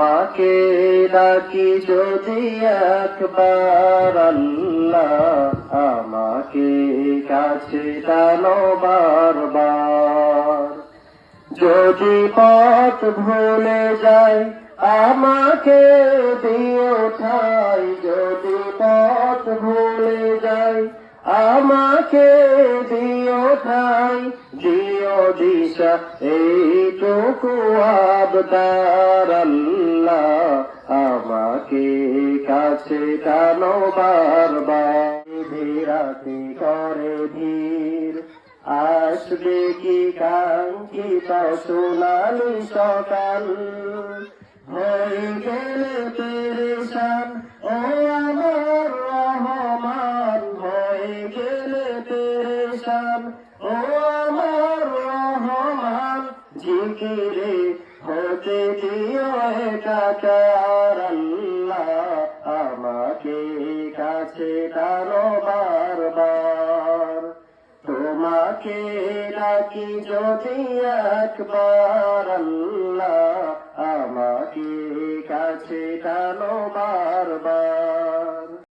তোমাকে ডাকি যদি একবার আল্লাহ, আমাকে কাছে টানো বারবার। যদি পথ ভুলে যাই আমাকে দিও ঠাই, যদি পথ ভুলে যাই আমাকে দিও ঠাই, দিও দিশা এইটুকু আবদার আল্লাহ, আমাকে কাছে টানো বারবার। ধীরাতে করে ধীর আসবে কি কাঙ্ক্ষিত সোনালি সকাল, হয়ে গেলে পেরেশান ও আমার রহমান, হয়ে গেলে পেরেশান ও আমার রহমান। জিকিরে হতে দিও একাকার আল্লাহ, আমাকে কাছে টানো বারবার। তোমাকে ডাকি যদি একবার আল্লাহ, আমাকে কাছে টানো বারবার।